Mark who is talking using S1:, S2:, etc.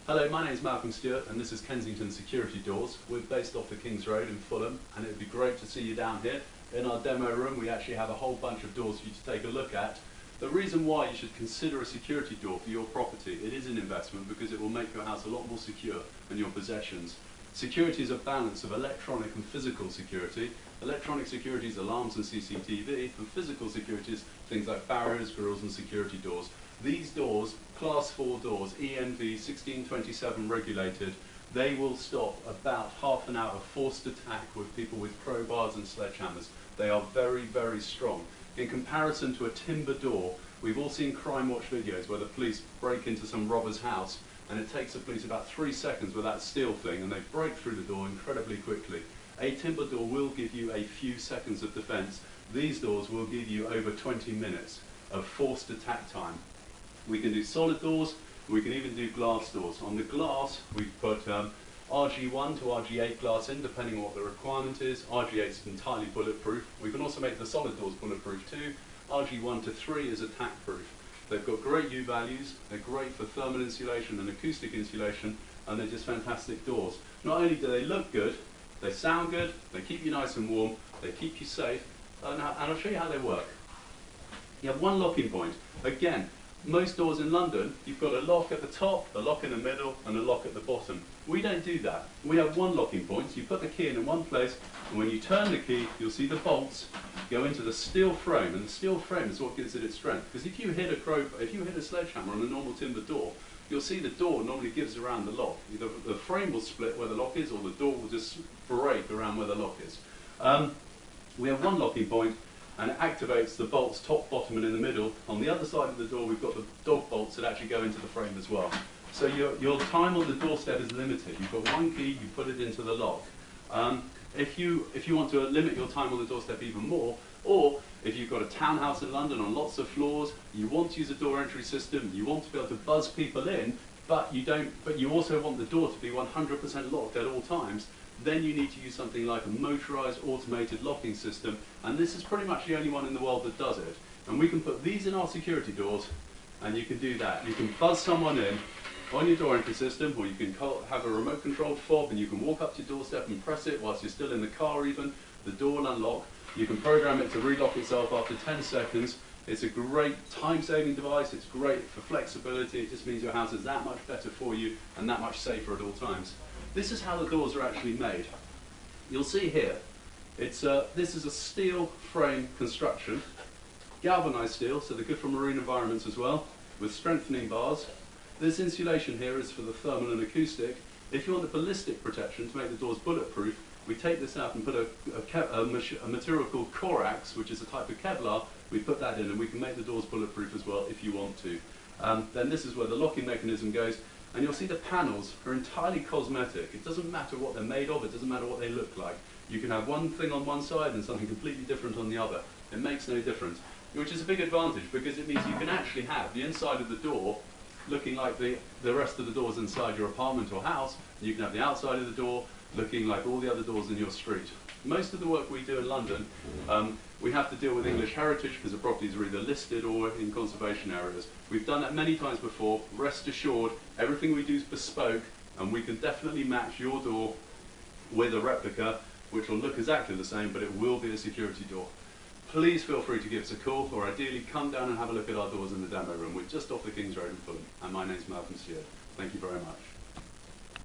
S1: Hello, my name is Malcolm Stewart and this is Kensington Security Doors. We're based off the King's Road in Fulham and it would be great to see you down here. In our demo room we actually have a whole bunch of doors for you to take a look at. The reason why you should consider a security door for your property, it is an investment because it will make your house a lot more secure and your possessions. Security is a balance of electronic and physical security. Electronic security is alarms and CCTV, and physical security is things like barriers, grills and security doors. These doors, Class 4 doors, ENV 1627 regulated, they will stop about half an hour of forced attack with people with crowbars and sledgehammers. They are very, very strong. In comparison to a timber door, we've all seen crime watch videos where the police break into some robber's house and it takes the police about 3 seconds with that steel thing and they break through the door incredibly quickly. A timber door will give you a few seconds of defense. These doors will give you over 20 minutes of forced attack time. We can do solid doors, we can even do glass doors. On the glass, we've put RG1 to RG8 glass in, depending on what the requirement is. RG8 is entirely bulletproof. We can also make the solid doors bulletproof too. RG1 to 3 is attack proof. They've got great U values, they're great for thermal insulation and acoustic insulation, and they're just fantastic doors. Not only do they look good, they sound good, they keep you nice and warm, they keep you safe, and I'll show you how they work. You have one locking point. Again, most doors in London, you've got a lock at the top, a lock in the middle, and a lock at the bottom. We don't do that. We have one locking point, so you put the key in one place, and when you turn the key, you'll see the bolts go into the steel frame, and the steel frame is what gives it its strength. Because if you hit a sledgehammer on a normal timber door, you'll see the door normally gives around the lock. Either the frame will split where the lock is, or the door will just break around where the lock is. We have one locking point, and it activates the bolts top, bottom and in the middle. On the other side of the door we've got the dog bolts that actually go into the frame as well. So your time on the doorstep is limited. You've got one key, you put it into the lock. If you want to limit your time on the doorstep even more, or if you've got a townhouse in London on lots of floors, you want to use a door entry system, you want to be able to buzz people in, but you also want the door to be 100% locked at all times, then you need to use something like a motorized automated locking system, and this is pretty much the only one in the world that does it. And we can put these in our security doors, and you can do that. You can buzz someone in on your door entry system, or you can have a remote controlled fob and you can walk up to your doorstep and press it whilst you're still in the car even. The door will unlock. You can program it to relock itself after 10 seconds. It's a great time-saving device, it's great for flexibility, it just means your house is that much better for you and that much safer at all times. This is how the doors are actually made. You'll see here, this is a steel frame construction, galvanized steel, so they're good for marine environments as well, with strengthening bars. This insulation here is for the thermal and acoustic. If you want the ballistic protection to make the doors bulletproof, we take this out and put a material called Corax, which is a type of Kevlar. We put that in and we can make the doors bulletproof as well if you want to. Then this is where the locking mechanism goes. And you'll see the panels are entirely cosmetic. It doesn't matter what they're made of, it doesn't matter what they look like. You can have one thing on one side and something completely different on the other. It makes no difference, which is a big advantage because it means you can actually have the inside of the door looking like the rest of the doors inside your apartment or house. You can have the outside of the door looking like all the other doors in your street. Most of the work we do in London, we have to deal with English heritage because the properties are either listed or in conservation areas. We've done that many times before. Rest assured, everything we do is bespoke, and we can definitely match your door with a replica, which will look exactly the same, but it will be a security door. Please feel free to give us a call, or ideally come down and have a look at our doors in the demo room. We're just off the King's Road in Fulham, and my name's Malcolm Stewart. Thank you very much.